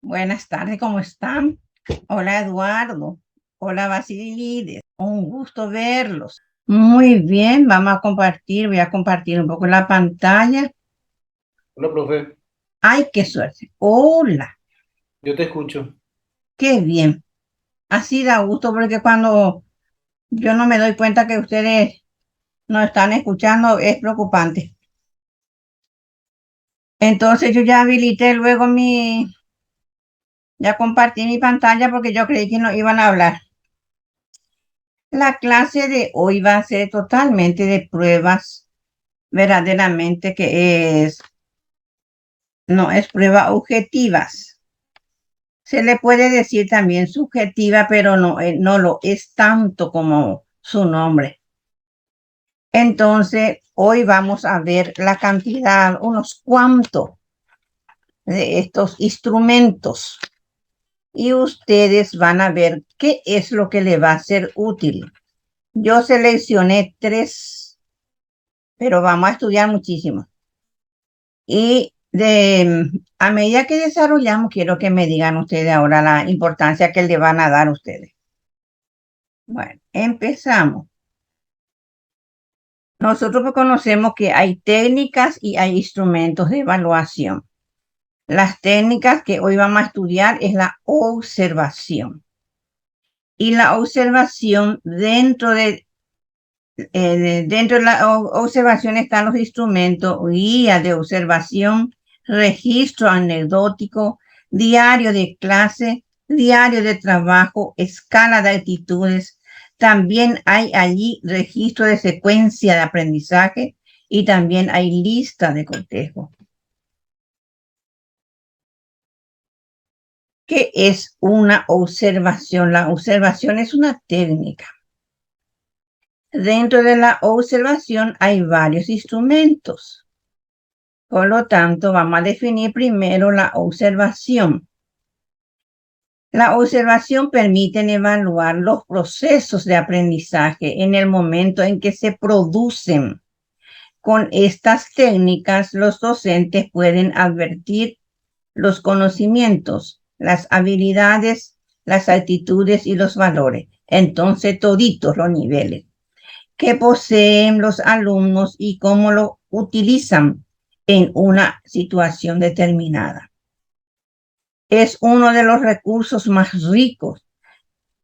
Buenas tardes, ¿cómo están? Hola Eduardo, hola Basilides, un gusto verlos. Muy bien, vamos a compartir, voy a compartir un poco la pantalla. Hola, profe, ¡Ay, qué suerte! Hola, yo te escucho. qué bien. Así da gusto porque cuando yo no me doy cuenta que ustedes no están escuchando es preocupante. Entonces yo ya habilité luego ya compartí mi pantalla porque yo creí que no iban a hablar. La clase de hoy va a ser totalmente de pruebas, verdaderamente no es prueba objetivas. Se le puede decir también subjetiva, pero no lo es tanto como su nombre. Entonces, hoy vamos a ver la cantidad, unos cuantos de estos instrumentos y ustedes van a ver qué es lo que le va a ser útil. Yo seleccioné tres, pero vamos a estudiar muchísimo. A medida que desarrollamos, quiero que me digan ustedes ahora la importancia que le van a dar ustedes. Bueno, empezamos. Nosotros pues conocemos que hay técnicas y hay instrumentos de evaluación. Las técnicas que hoy vamos a estudiar es la observación. Y la observación, dentro de la observación están los instrumentos, guía de observación, registro anecdótico, diario de clase, diario de trabajo, escala de actitudes. También hay allí registro de secuencia de aprendizaje y también hay lista de cotejo. ¿Qué es una observación? La observación es una técnica. Dentro de la observación hay varios instrumentos. Por lo tanto, vamos a definir primero la observación. La observación permite evaluar los procesos de aprendizaje en el momento en que se producen. Con estas técnicas, los docentes pueden advertir los conocimientos, las habilidades, las actitudes y los valores. Entonces, toditos los niveles que poseen los alumnos y cómo lo utilizan en una situación determinada. Es uno de los recursos más ricos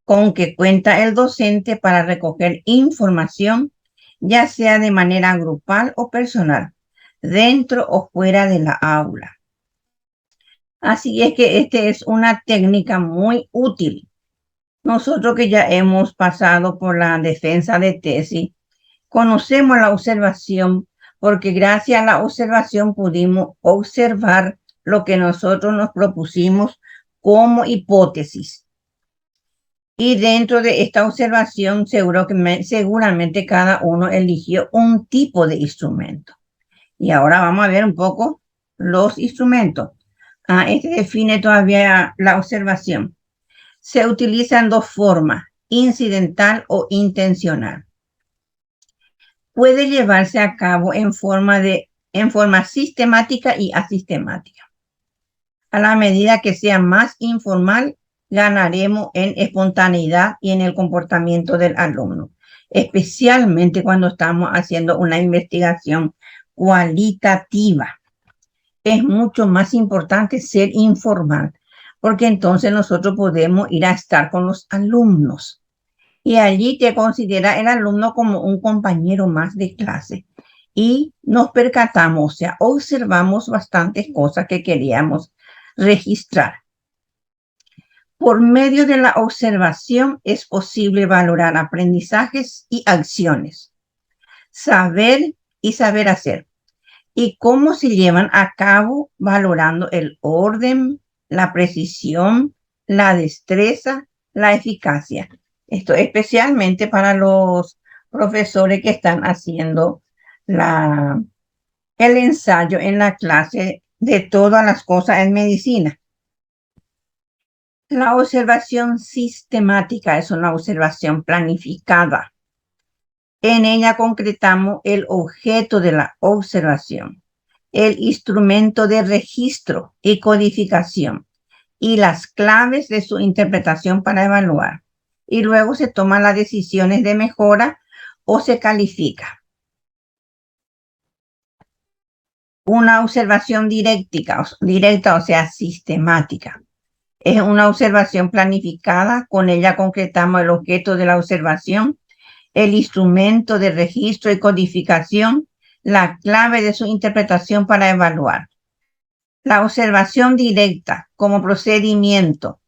con que cuenta el docente para recoger información, ya sea de manera grupal o personal, dentro o fuera de la aula. Así es que esta es una técnica muy útil. Nosotros que ya hemos pasado por la defensa de tesis, conocemos la observación porque gracias a la observación pudimos observar lo que nosotros nos propusimos como hipótesis. Y dentro de esta observación seguramente cada uno eligió un tipo de instrumento. Y ahora vamos a ver un poco los instrumentos. Este define todavía la observación. Se utilizan dos formas, incidental o intencional. Puede llevarse a cabo en forma sistemática y asistemática. A la medida que sea más informal, ganaremos en espontaneidad y en el comportamiento del alumno, especialmente cuando estamos haciendo una investigación cualitativa. Es mucho más importante ser informal, porque entonces nosotros podemos ir a estar con los alumnos y allí te considera el alumno como un compañero más de clase. Y nos percatamos, o sea, observamos bastantes cosas que queríamos registrar. Por medio de la observación es posible valorar aprendizajes y acciones, saber y saber hacer, y cómo se llevan a cabo valorando el orden, la precisión, la destreza, la eficacia. Esto especialmente para los profesores que están haciendo el ensayo en la clase de todas las cosas en medicina. La observación sistemática es una observación planificada. En ella concretamos el objeto de la observación, el instrumento de registro y codificación y las claves de su interpretación para evaluar. Y luego se toman las decisiones de mejora o se califica. Una observación directa, o sea, sistemática. Es una observación planificada, con ella concretamos el objeto de la observación, el instrumento de registro y codificación, la clave de su interpretación para evaluar. La observación directa como procedimiento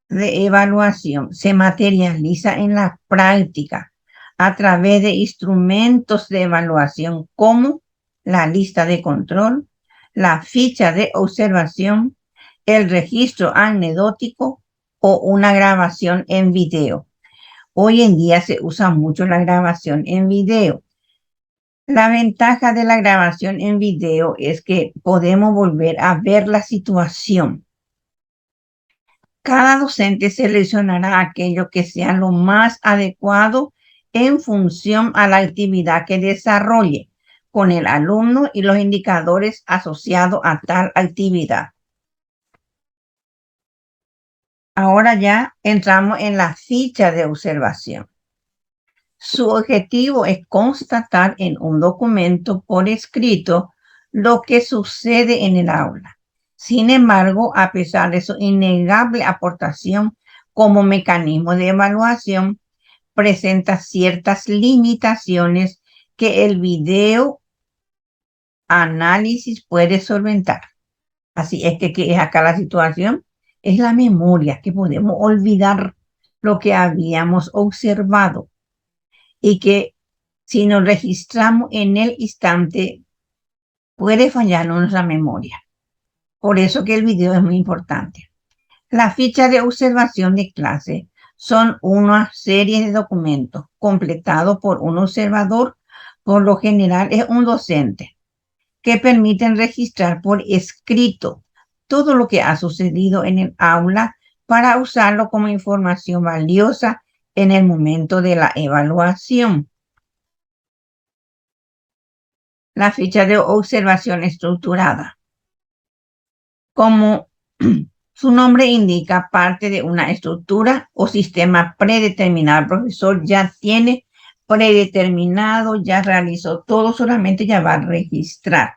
de evaluación se materializa en la práctica a través de instrumentos de evaluación como la lista de control, la ficha de observación, el registro anecdótico o una grabación en video. Hoy en día se usa mucho la grabación en video. La ventaja de la grabación en video es que podemos volver a ver la situación. Cada docente seleccionará aquello que sea lo más adecuado en función a la actividad que desarrolle con el alumno y los indicadores asociados a tal actividad. Ahora ya entramos en la ficha de observación. Su objetivo es constatar en un documento por escrito lo que sucede en el aula. Sin embargo, a pesar de su innegable aportación como mecanismo de evaluación, presenta ciertas limitaciones que el video análisis puede solventar. Así es que es acá la situación, es la memoria, que podemos olvidar lo que habíamos observado y que si nos registramos en el instante puede fallar nuestra memoria. Por eso que el video es muy importante. Las fichas de observación de clase son una serie de documentos completados por un observador, por lo general es un docente, que permiten registrar por escrito todo lo que ha sucedido en el aula para usarlo como información valiosa en el momento de la evaluación. La ficha de observación estructurada. Como su nombre indica, parte de una estructura o sistema predeterminado. El profesor ya tiene predeterminado, ya realizó todo, solamente ya va a registrar.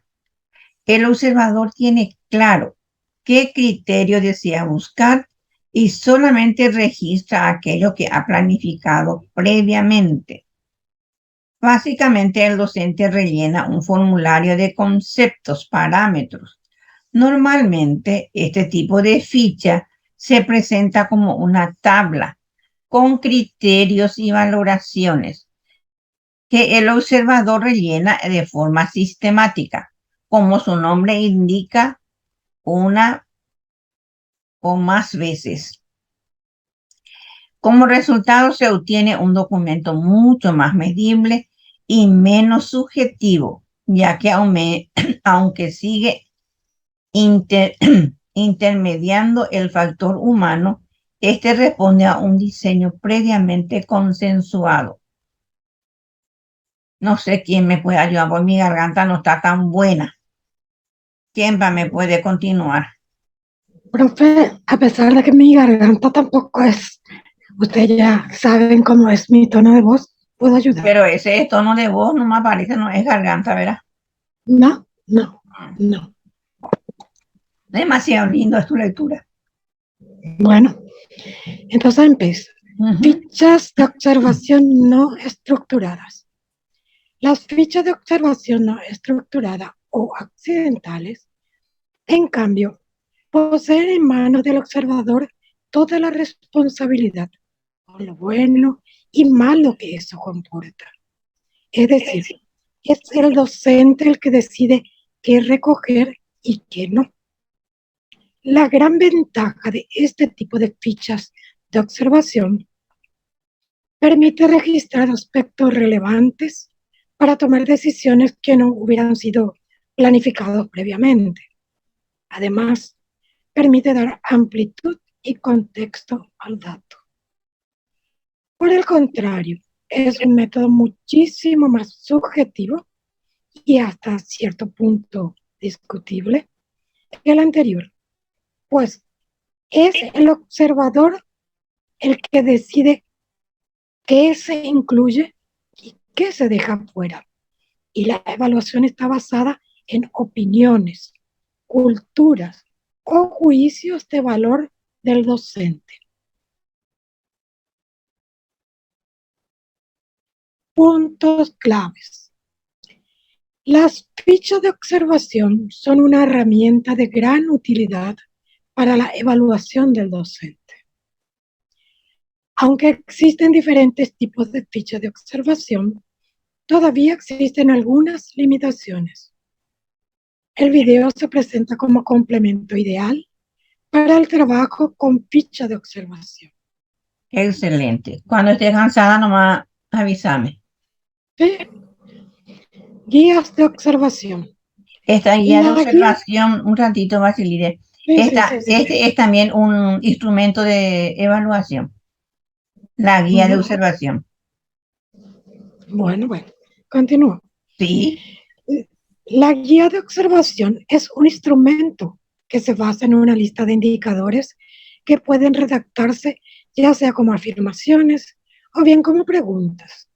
El observador tiene claro qué criterio desea buscar y solamente registra aquello que ha planificado previamente. Básicamente, el docente rellena un formulario de conceptos, parámetros. Normalmente, este tipo de ficha se presenta como una tabla con criterios y valoraciones que el observador rellena de forma sistemática, como su nombre indica, una o más veces. Como resultado se obtiene un documento mucho más medible y menos subjetivo, ya que aunque sigue intermediando el factor humano, este responde a un diseño previamente consensuado. No sé quién me puede ayudar, porque mi garganta no está tan buena. ¿Quién me puede continuar? Profe, a pesar de que mi garganta tampoco es, ustedes ya saben cómo es mi tono de voz, ¿puedo ayudar? Pero ese tono de voz no me aparece, no es garganta, ¿verdad? No. Demasiado lindo es tu lectura. Bueno, entonces empiezo. Fichas de observación no estructuradas. Las fichas de observación no estructuradas o accidentales, en cambio, poseen en manos del observador toda la responsabilidad por lo bueno y malo que eso comporta. Es decir, es el docente el que decide qué recoger y qué no. La gran ventaja de este tipo de fichas de observación permite registrar aspectos relevantes para tomar decisiones que no hubieran sido planificados previamente. Además, permite dar amplitud y contexto al dato. Por el contrario, es un método muchísimo más subjetivo y hasta cierto punto discutible que el anterior, pues Es el observador el que decide qué se incluye y qué se deja fuera. Y la evaluación está basada en opiniones, culturas o juicios de valor del docente. Puntos claves. Las fichas de observación son una herramienta de gran utilidad para la evaluación del docente. Aunque existen diferentes tipos de fichas de observación, todavía existen algunas limitaciones. El video se presenta como complemento ideal para el trabajo con ficha de observación. Excelente. Cuando esté cansada, nomás avísame. ¿Sí? Guías de observación. Esta guía de La guía, observación, un ratito, Basilide. sí, Este es también un instrumento de evaluación. La guía de observación. Bueno, continúo. Sí. La guía de observación es un instrumento que se basa en una lista de indicadores que pueden redactarse ya sea como afirmaciones o bien como preguntas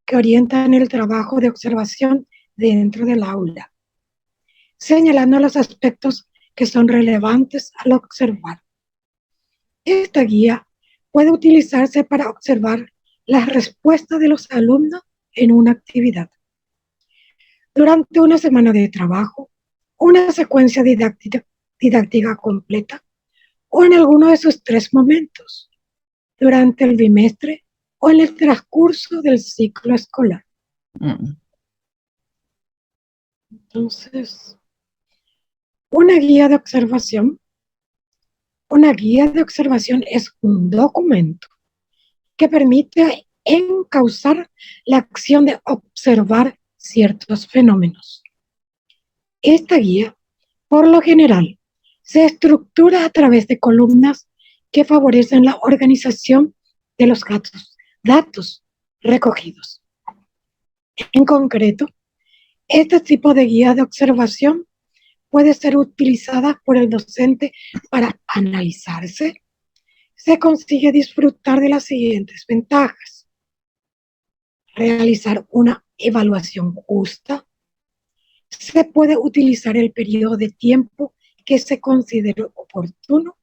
que orientan el trabajo de observación dentro del aula, señalando los aspectos que son relevantes al observar. Esta guía puede utilizarse para observar las respuestas de los alumnos en una actividad. Durante una semana de trabajo, una secuencia didáctica completa o en alguno de sus 3 momentos, durante el bimestre o en el transcurso del ciclo escolar. Entonces, una guía de observación es un documento que permite encauzar la acción de observar ciertos fenómenos. Esta guía, por lo general, se estructura a través de columnas que favorecen la organización de los datos recogidos. En concreto, este tipo de guía de observación puede ser utilizada por el docente para analizarse. Se consigue disfrutar de las siguientes ventajas: realizar una evaluación justa, se puede utilizar el periodo de tiempo que se considere oportuno,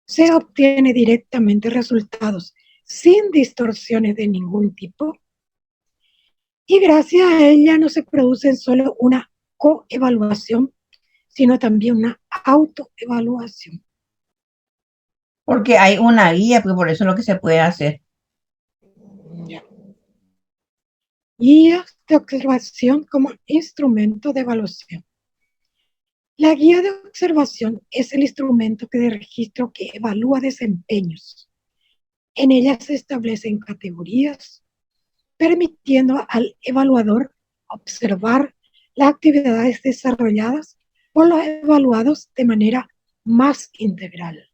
se obtiene directamente resultados sin distorsiones de ningún tipo y gracias a ella no se produce solo una coevaluación, sino también una autoevaluación. Porque hay una guía, pues por eso es lo que se puede hacer. Ya. Guías de observación como instrumento de evaluación. La guía de observación es el instrumento de registro que evalúa desempeños. En ella se establecen categorías, permitiendo al evaluador observar las actividades desarrolladas por los evaluados de manera más integral.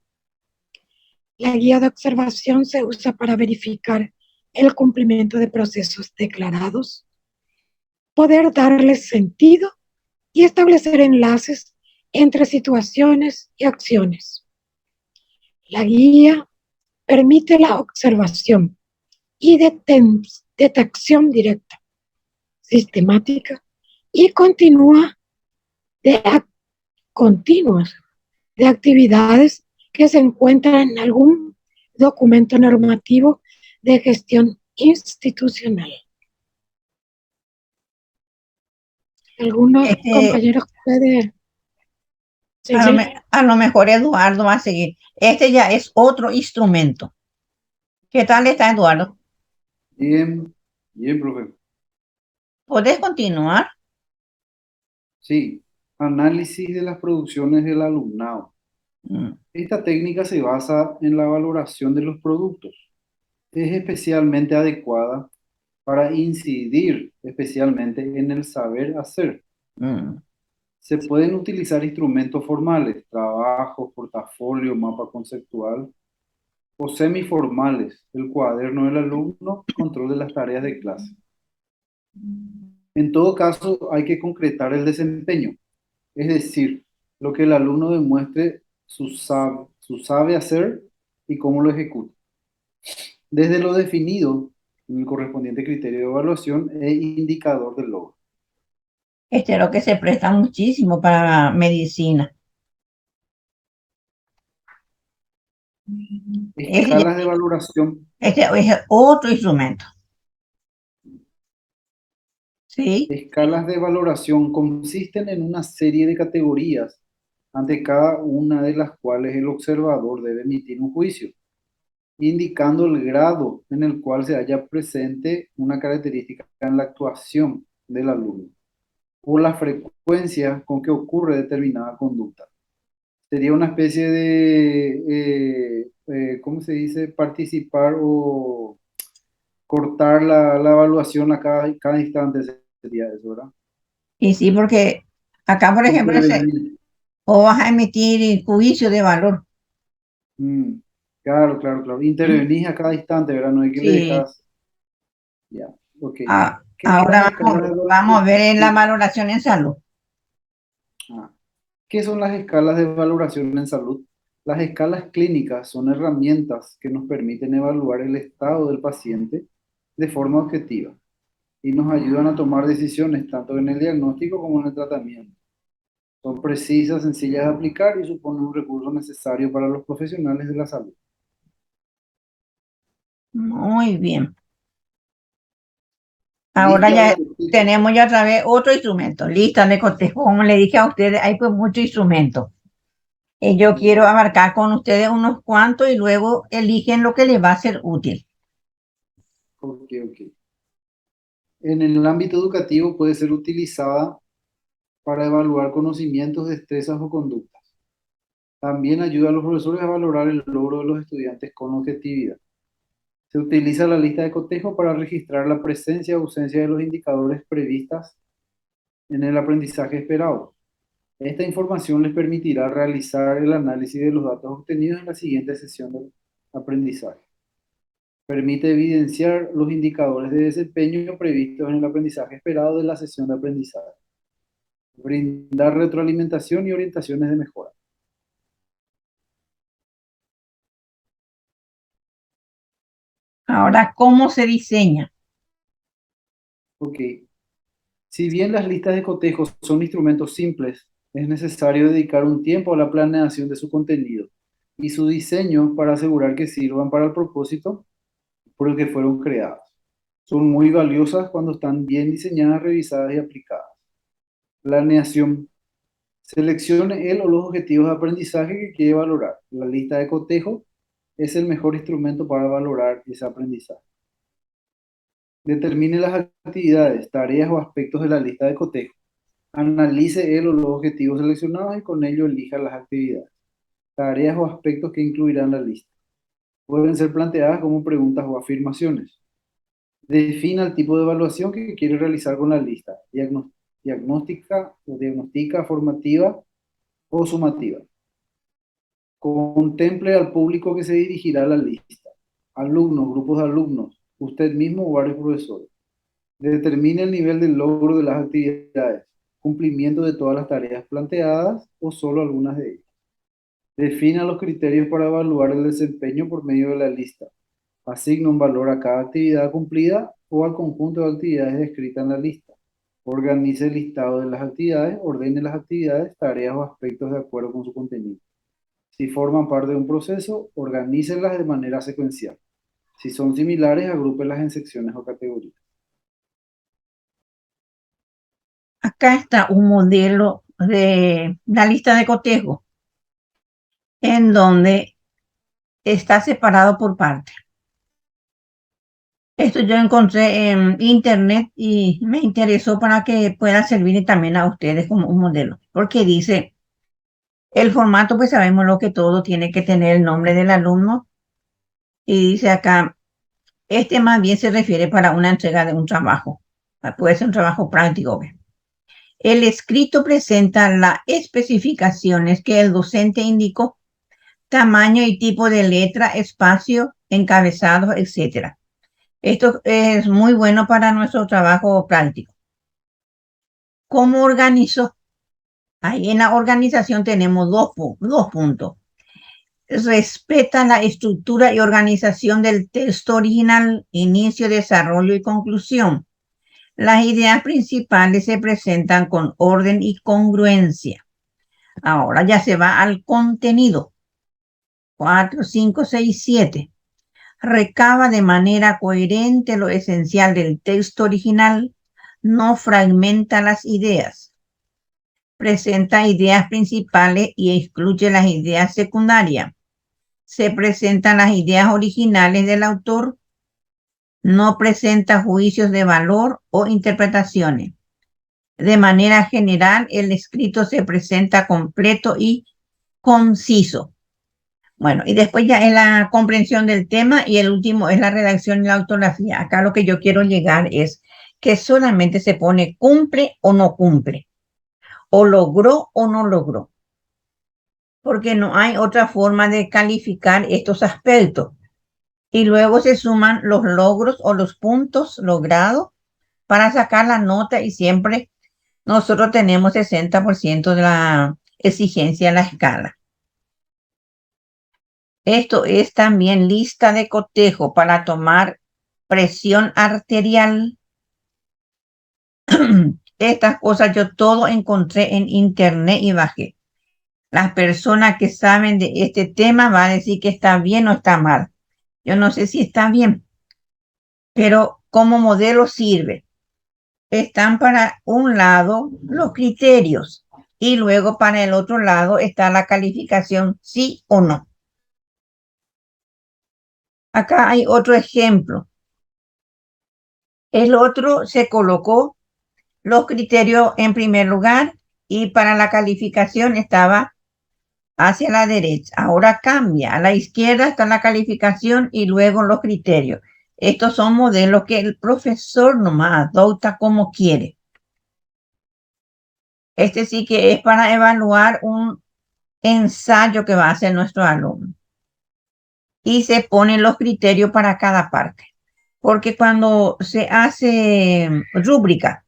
La guía de observación se usa para verificar el cumplimiento de procesos declarados, poder darles sentido y establecer enlaces entre situaciones y acciones. La guía permite la observación y detección directa, sistemática y continuas de actividades que se encuentran en algún documento normativo de gestión institucional. Algunos compañeros pueden... Sí, a lo mejor Eduardo va a seguir. Este ya es otro instrumento. ¿Qué tal está, Eduardo? Bien, profe. ¿Podés continuar? Sí, análisis de las producciones del alumnado. Esta técnica se basa en la valoración de los productos. Es especialmente adecuada para incidir especialmente en el saber hacer. Se pueden utilizar instrumentos formales, trabajo, portafolio, mapa conceptual, o semiformales, el cuaderno del alumno, control de las tareas de clase. En todo caso, hay que concretar el desempeño, es decir, lo que el alumno demuestre su su sabe hacer y cómo lo ejecuta. Desde lo definido en el correspondiente criterio de evaluación e indicador del logro. Este es lo que se presta muchísimo para medicina. Escalas de valoración. Este es otro instrumento. ¿Sí? Escalas de valoración consisten en una serie de categorías ante cada una de las cuales el observador debe emitir un juicio, indicando el grado en el cual se halla presente una característica en la actuación del alumno o la frecuencia con que ocurre determinada conducta. Sería una especie de, ¿cómo se dice? Participar o cortar la evaluación a cada instante sería eso, ¿verdad? Y sí, porque acá, por ejemplo, Intervenir. o vas a emitir juicio de valor. Claro, claro, claro. Intervenís a cada instante, ¿verdad? No hay que le Sí. dejas. Ya, ok. ¿Qué son Ahora las escalas de vamos a ver en la sí. valoración en salud. ¿Qué son las escalas de valoración en salud? Las escalas clínicas son herramientas que nos permiten evaluar el estado del paciente de forma objetiva y nos ayudan a tomar decisiones tanto en el diagnóstico como en el tratamiento. Son precisas, sencillas de aplicar y suponen un recurso necesario para los profesionales de la salud. Muy bien. Ahora ya tenemos ya otra vez otro instrumento, lista de cotejo. Como le dije a ustedes, hay pues muchos instrumentos. Y yo quiero abarcar con ustedes unos cuantos y luego eligen lo que les va a ser útil. Ok. En el ámbito educativo puede ser utilizada para evaluar conocimientos, destrezas o conductas. También ayuda a los profesores a valorar el logro de los estudiantes con objetividad. Se utiliza la lista de cotejo para registrar la presencia o ausencia de los indicadores previstas en el aprendizaje esperado. Esta información les permitirá realizar el análisis de los datos obtenidos en la siguiente sesión del aprendizaje. Permite evidenciar los indicadores de desempeño previstos en el aprendizaje esperado de la sesión de aprendizaje. Brindar retroalimentación y orientaciones de mejora. Ahora, ¿cómo se diseña? Ok. Si bien las listas de cotejo son instrumentos simples, es necesario dedicar un tiempo a la planeación de su contenido y su diseño para asegurar que sirvan para el propósito por el que fueron creadas. Son muy valiosas cuando están bien diseñadas, revisadas y aplicadas. Planeación. Seleccione el o los objetivos de aprendizaje que quiere valorar. La lista de cotejo es el mejor instrumento para valorar ese aprendizaje. Determine las actividades, tareas o aspectos de la lista de cotejo. Analice el o los objetivos seleccionados y con ello elija las actividades, tareas o aspectos que incluirán la lista. Pueden ser planteadas como preguntas o afirmaciones. Defina el tipo de evaluación que quiere realizar con la lista. Diagnóstica, formativa o sumativa. Contemple al público que se dirigirá a la lista. Alumnos, grupos de alumnos, usted mismo o varios profesores. Determine el nivel de logro de las actividades, cumplimiento de todas las tareas planteadas o solo algunas de ellas. Defina los criterios para evaluar el desempeño por medio de la lista. Asigna un valor a cada actividad cumplida o al conjunto de actividades descritas en la lista. Organice el listado de las actividades, ordene las actividades, tareas o aspectos de acuerdo con su contenido. Si forman parte de un proceso, organícenlas de manera secuencial. Si son similares, agrúpenlas en secciones o categorías. Acá está un modelo de la lista de cotejo en donde está separado por parte. Esto yo encontré en internet y me interesó para que pueda servir también a ustedes como un modelo, porque dice, el formato, pues sabemos lo que todo tiene que tener el nombre del alumno y dice acá, este más bien se refiere para una entrega de un trabajo, puede ser un trabajo práctico. El escrito presenta las especificaciones que el docente indicó, tamaño y tipo de letra, espacio, encabezados, etc. Esto es muy bueno para nuestro trabajo práctico. ¿Cómo organizó? Ahí en la organización tenemos dos puntos. respeta la estructura y organización del texto original, inicio, desarrollo y conclusión. Las ideas principales se presentan con orden y congruencia. Ahora ya se va al contenido. 4, 5, 6, 7. Recaba de manera coherente lo esencial del texto original, no fragmenta las ideas. Presenta ideas principales y excluye las ideas secundarias. Se presentan las ideas originales del autor. No presenta juicios de valor o interpretaciones. De manera general, el escrito se presenta completo y conciso. Bueno, y después ya es la comprensión del tema y el último es la redacción y la ortografía. Acá lo que yo quiero llegar es que solamente se pone cumple o no cumple, o logró o no logró, porque no hay otra forma de calificar estos aspectos. Y luego se suman los logros o los puntos logrados para sacar la nota y siempre nosotros tenemos 60% de la exigencia en la escala. Esto es también lista de cotejo para tomar presión arterial. Estas cosas yo todo encontré en internet y bajé. Las personas que saben de este tema van a decir que está bien o está mal. Yo no sé si está bien, pero como modelo sirve. Están para un lado los criterios y luego para el otro lado está la calificación sí o no. Acá hay otro ejemplo. El otro se colocó los criterios en primer lugar y para la calificación estaba hacia la derecha. Ahora cambia. A la izquierda está la calificación y luego los criterios. Estos son modelos que el profesor nomás adopta como quiere. Este sí que es para evaluar un ensayo que va a hacer nuestro alumno. Y se ponen los criterios para cada parte. Porque cuando se hace rúbrica,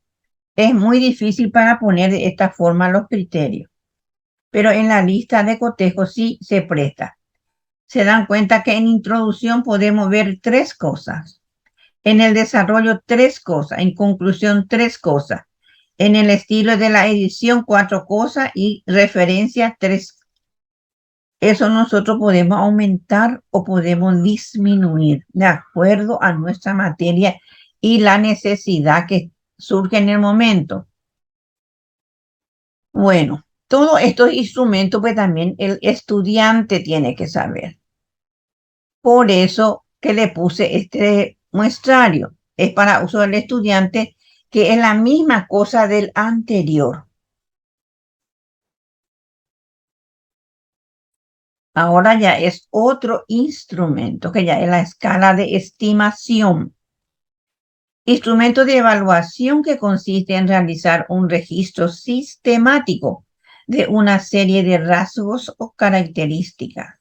es muy difícil para poner de esta forma los criterios. Pero en la lista de cotejo sí se presta. Se dan cuenta que en introducción podemos ver 3 cosas. En el desarrollo 3 cosas. En conclusión 3 cosas. En el estilo de la edición 4 cosas y referencia 3. Eso nosotros podemos aumentar o podemos disminuir de acuerdo a nuestra materia y la necesidad que surge en el momento. Bueno, todos estos instrumentos pues también el estudiante tiene que saber. Por eso que le puse este muestrario. Es para uso del estudiante, que es la misma cosa del anterior. Ahora ya es otro instrumento, que ya es la escala de estimación. Instrumento de evaluación que consiste en realizar un registro sistemático de una serie de rasgos o características.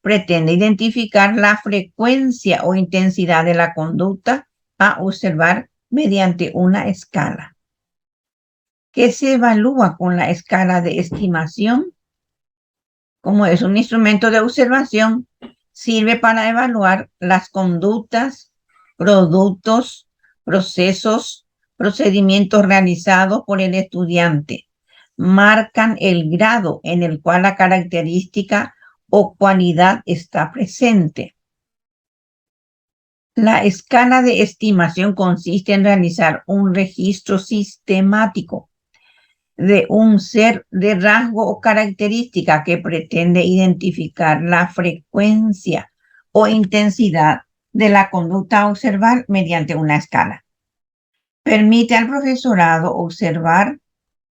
Pretende identificar la frecuencia o intensidad de la conducta a observar mediante una escala. ¿Qué se evalúa con la escala de estimación? Como es un instrumento de observación, sirve para evaluar las conductas, productos, procesos, procedimientos realizados por el estudiante. Marcan el grado en el cual la característica o cualidad está presente. La escala de estimación consiste en realizar un registro sistemático de un ser de rasgo o característica que pretende identificar la frecuencia o intensidad de la conducta a observar mediante una escala. Permite al profesorado observar,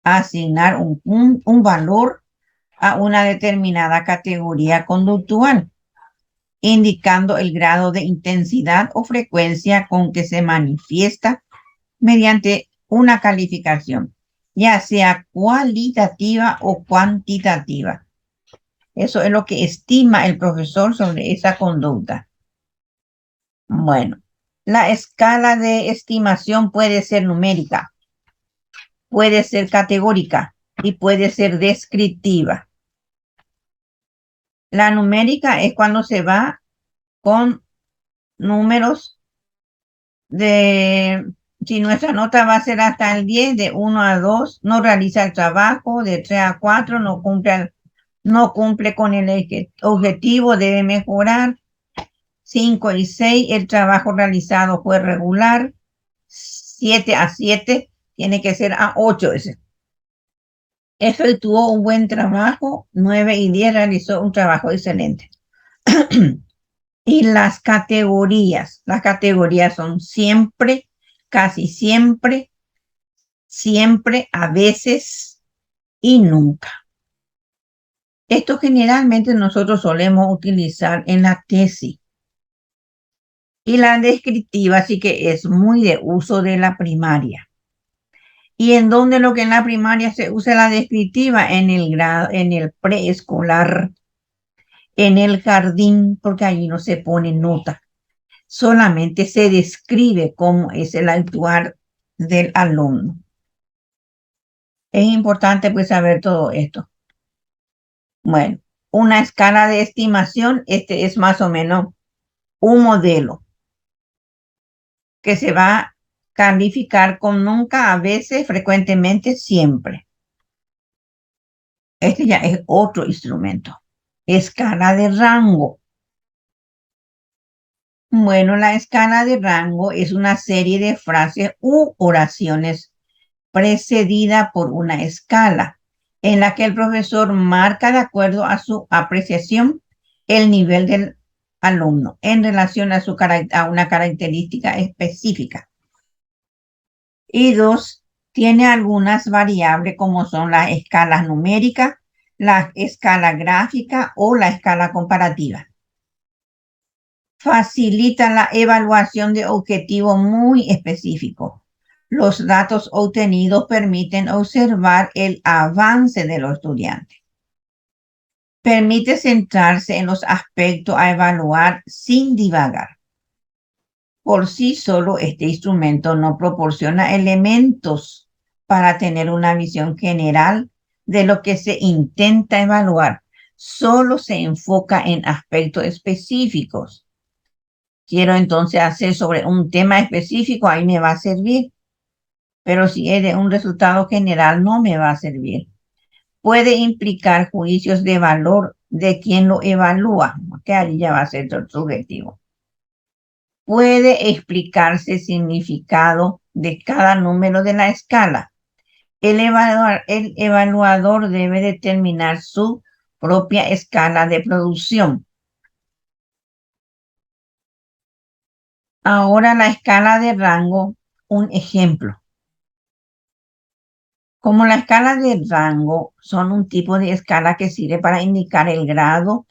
asignar un valor a una determinada categoría conductual, indicando el grado de intensidad o frecuencia con que se manifiesta mediante una calificación, ya sea cualitativa o cuantitativa. Eso es lo que estima el profesor sobre esa conducta. Bueno, la escala de estimación puede ser numérica, puede ser categórica y puede ser descriptiva. La numérica es cuando se va con números si nuestra nota va a ser hasta el 10, de 1 a 2, no realiza el trabajo, de 3 a 4, no cumple con el objetivo, debe mejorar. 5 y 6, el trabajo realizado fue regular. 7 a 7, tiene que ser a 8 ese. Efectuó un buen trabajo. 9 y 10, realizó un trabajo excelente. Y las categorías son siempre, casi siempre, siempre, a veces y nunca. Esto generalmente nosotros solemos utilizar en la tesis. Y la descriptiva sí que es muy de uso de la primaria. Y en donde lo que en la primaria se usa la descriptiva, en el preescolar, en el jardín, porque allí no se pone nota. Solamente se describe cómo es el actuar del alumno. Es importante pues saber todo esto. Bueno, una escala de estimación, este es más o menos un modelo que se va a calificar con nunca, a veces, frecuentemente, siempre. Este ya es otro instrumento. Escala de rango. Bueno, la escala de rango es una serie de frases u oraciones precedida por una escala en la que el profesor marca de acuerdo a su apreciación el nivel del alumno en relación a una característica específica. Y 2, tiene algunas variables como son las escalas numéricas, la escala gráfica o la escala comparativa. Facilita la evaluación de objetivos muy específicos. Los datos obtenidos permiten observar el avance de los estudiantes. Permite centrarse en los aspectos a evaluar sin divagar. Por sí solo, este instrumento no proporciona elementos para tener una visión general de lo que se intenta evaluar. Solo se enfoca en aspectos específicos. Quiero entonces hacer sobre un tema específico, ahí me va a servir. Pero si es de un resultado general, no me va a servir. Puede implicar juicios de valor de quien lo evalúa, que ahí ya va a ser subjetivo. Puede explicarse el significado de cada número de la escala. El evaluador debe determinar su propia escala de producción. Ahora la escala de rango, un ejemplo. Como la escala de rango son un tipo de escala que sirve para indicar el grado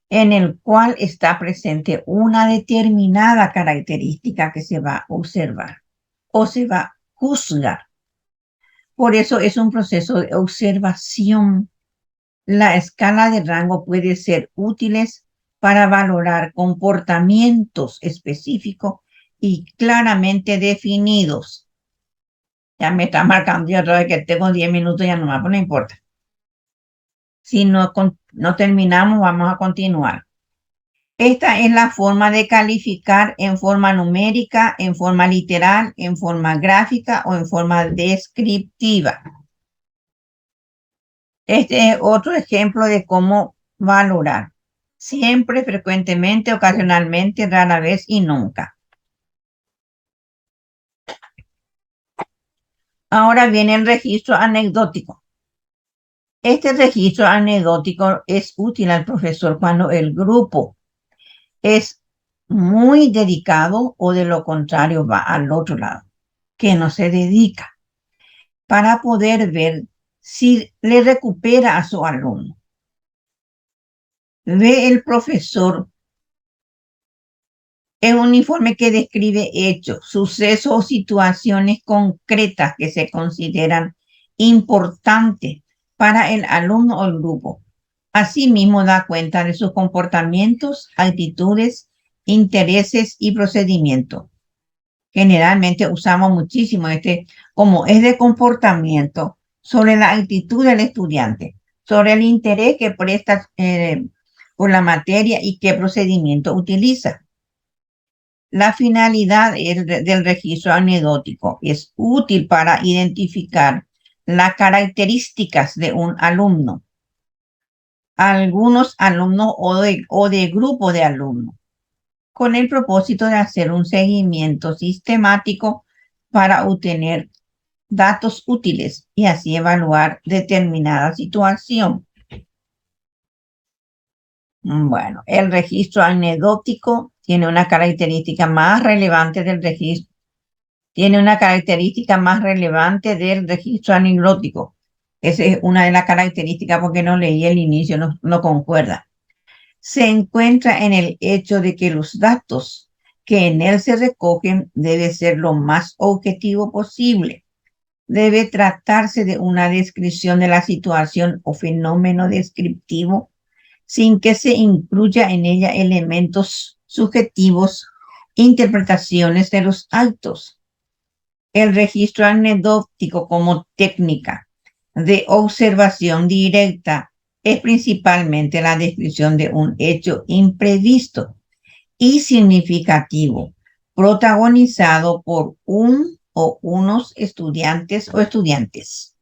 en el cual está presente una determinada característica que se va a observar o se va a juzgar. Por eso es un proceso de observación. La escala de rango puede ser útil para valorar comportamientos específicos y claramente definidos. Ya me está marcando ya otra vez que tengo 10 minutos, ya nomás, pues no importa. Si no terminamos, vamos a continuar. Esta es la forma de calificar en forma numérica, en forma literal, en forma gráfica o en forma descriptiva. Este es otro ejemplo de cómo valorar. Siempre, frecuentemente, ocasionalmente, rara vez y nunca. Ahora viene el registro anecdótico. Este registro anecdótico es útil al profesor cuando el grupo es muy dedicado o de lo contrario va al otro lado, que no se dedica, para poder ver si le recupera a su alumno. Ve el profesor es un informe que describe hechos, sucesos o situaciones concretas que se consideran importantes para el alumno o el grupo. Asimismo, da cuenta de sus comportamientos, actitudes, intereses y procedimientos. Generalmente usamos muchísimo como es de comportamiento, sobre la actitud del estudiante, sobre el interés que presta por la materia y qué procedimiento utiliza. La finalidad del registro anecdótico es útil para identificar las características de un alumno, algunos alumnos o de grupo de alumnos, con el propósito de hacer un seguimiento sistemático para obtener datos útiles y así evaluar determinada situación. Bueno, el registro anecdótico tiene una característica más relevante del registro. Anecdótico. Esa es una de las características porque no leí el inicio, no concuerda. Se encuentra en el hecho de que los datos que en él se recogen debe ser lo más objetivo posible. Debe tratarse de una descripción de la situación o fenómeno descriptivo sin que se incluya en ella elementos subjetivos, interpretaciones de los actos. El registro anecdótico como técnica de observación directa es principalmente la descripción de un hecho imprevisto y significativo, protagonizado por un o unos estudiantes o estudiantes.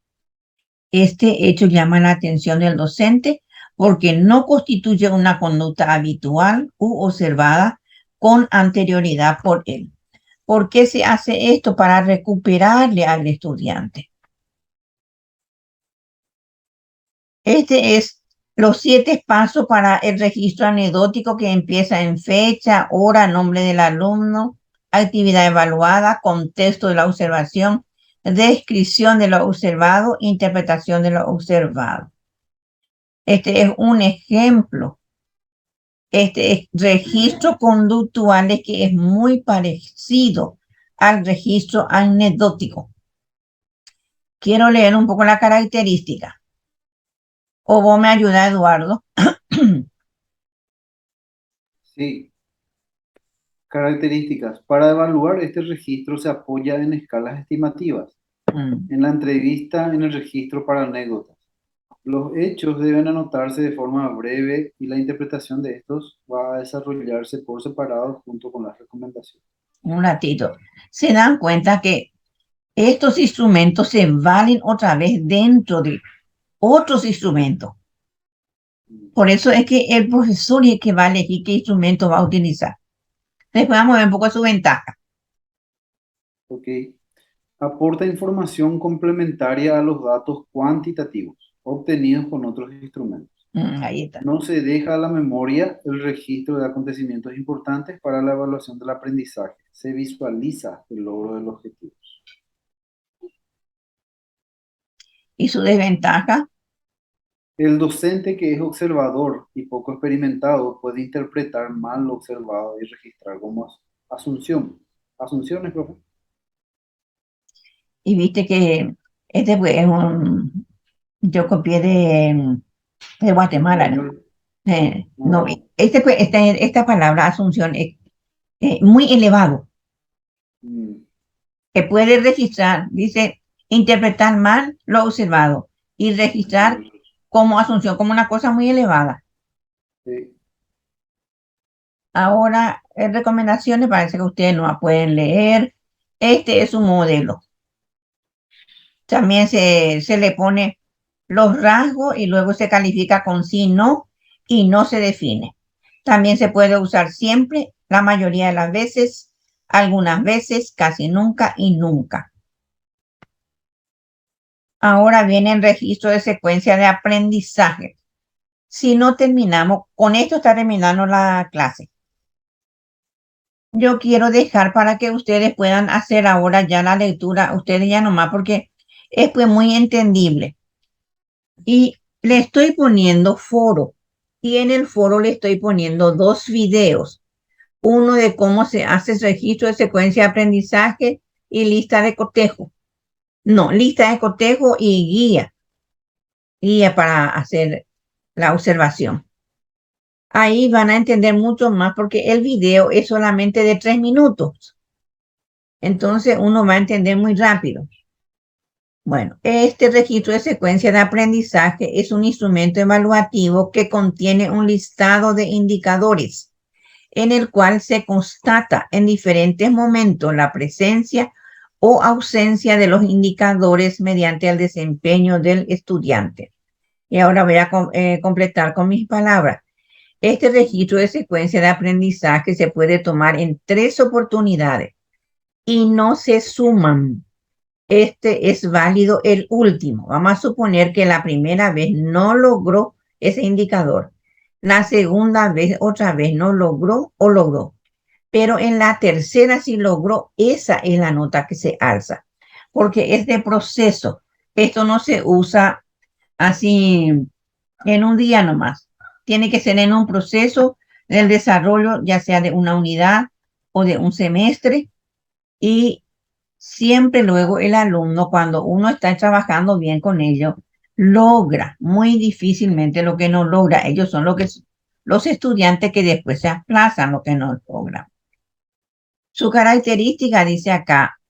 Este hecho llama la atención del docente porque no constituye una conducta habitual u observada con anterioridad por él. ¿Por qué se hace esto? Para recuperarle al estudiante. Este es los 7 pasos para el registro anecdótico que empieza en fecha, hora, nombre del alumno, actividad evaluada, contexto de la observación, descripción de lo observado, interpretación de lo observado. Este es un ejemplo. Este es registro conductual que es muy parecido al registro anecdótico. Quiero leer un poco la característica. ¿O vos me ayudas, Eduardo? Sí. Características. Para evaluar este registro se apoya en escalas estimativas. En la entrevista, en el registro para anécdotas. Los hechos deben anotarse de forma breve y la interpretación de estos va a desarrollarse por separado junto con las recomendaciones. Un ratito. Se dan cuenta que estos instrumentos se valen otra vez dentro de otros instrumentos. Por eso es que el profesor es el que va a elegir qué instrumento va a utilizar. Después vamos a ver un poco su ventaja. Ok. Aporta información complementaria a los datos cuantitativos obtenidos con otros instrumentos. Ahí está. No se deja a la memoria el registro de acontecimientos importantes para la evaluación del aprendizaje. Se visualiza el logro del objetivo. ¿Y su desventaja? El docente que es observador y poco experimentado puede interpretar mal lo observado y registrar como asunción. ¿Asunciones, profe? Y viste que este es yo copié de Guatemala, ¿no? No, esta palabra asunción es muy elevado. Que puede registrar, dice, interpretar mal lo observado y registrar como asunción, como una cosa muy elevada. Sí. Ahora, recomendaciones, parece que ustedes no la pueden leer. Este es un modelo. También se le pone los rasgos y luego se califica con sí, no y no se define. También se puede usar siempre, la mayoría de las veces, algunas veces, casi nunca y nunca. Ahora viene el registro de secuencia de aprendizaje. Si no terminamos, con esto está terminando la clase. Yo quiero dejar para que ustedes puedan hacer ahora ya la lectura, ustedes ya nomás, porque es pues muy entendible. Y le estoy poniendo foro. Y en el foro le estoy poniendo 2 videos. Uno de cómo se hace el registro de secuencia de aprendizaje y lista de cotejo. No, lista de cotejo y guía. Guía para hacer la observación. Ahí van a entender mucho más porque el video es solamente de 3 minutos. Entonces uno va a entender muy rápido. Bueno, este registro de secuencia de aprendizaje es un instrumento evaluativo que contiene un listado de indicadores en el cual se constata en diferentes momentos la presencia o ausencia de los indicadores mediante el desempeño del estudiante. Y ahora voy a completar con mis palabras. Este registro de secuencia de aprendizaje se puede tomar en 3 oportunidades y no se suman. Este es válido el último. Vamos a suponer que la primera vez no logró ese indicador. La segunda vez, otra vez no logró o logró. Pero en la tercera sí logró, esa es la nota que se alza. Porque es de proceso. Esto no se usa así en un día nomás. Tiene que ser en un proceso del desarrollo, ya sea de una unidad o de un semestre. Y siempre luego el alumno, cuando uno está trabajando bien con ellos, logra muy difícilmente lo que no logra. Ellos son los estudiantes que después se aplazan lo que no logran. Su característica, dice acá,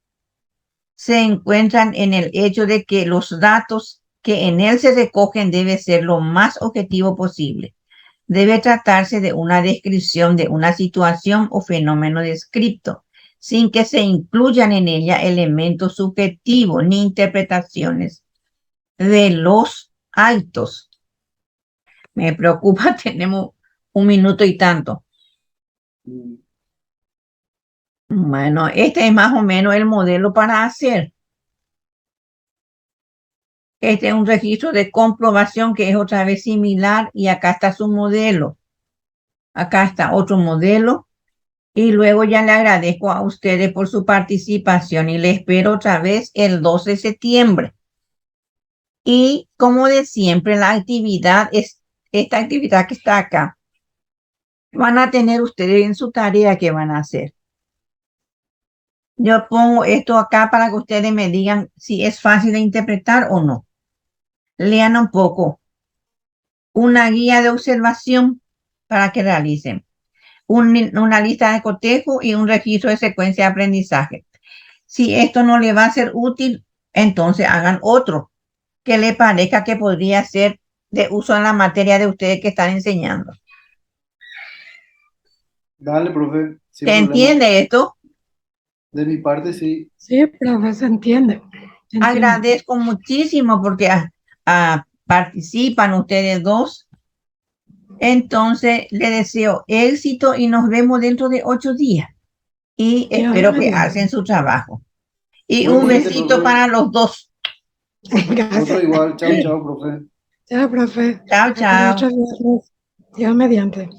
se encuentran en el hecho de que los datos que en él se recogen debe ser lo más objetivo posible. Debe tratarse de una descripción de una situación o fenómeno descrito, sin que se incluyan en ella elementos subjetivos ni interpretaciones de los actos. Me preocupa, tenemos 1 minuto y tanto. Bueno, este es más o menos el modelo para hacer. Este es un registro de comprobación que es otra vez similar y acá está su modelo. Acá está otro modelo. Y luego ya le agradezco a ustedes por su participación y le espero otra vez el 12 de septiembre. Y como de siempre, la actividad es esta actividad que está acá. Van a tener ustedes en su tarea que van a hacer. Yo pongo esto acá para que ustedes me digan si es fácil de interpretar o no. Lean un poco. Una guía de observación para que realicen. Una lista de cotejo y un registro de secuencia de aprendizaje. Si esto no le va a ser útil, entonces hagan otro que le parezca que podría ser de uso en la materia de ustedes que están enseñando. Dale, profe. Sin ¿Se problema. entiende esto? De mi parte, sí. Sí, profe, se entiende. Se entiende. Agradezco muchísimo porque participan ustedes dos. Entonces, le deseo éxito y nos vemos dentro de 8 días. Y espero que hacen su trabajo. Y un besito profe. para los dos. Gracias. Otro igual. Chao, chao, profe. Chao, profe. Chao, chao. Dios mediante.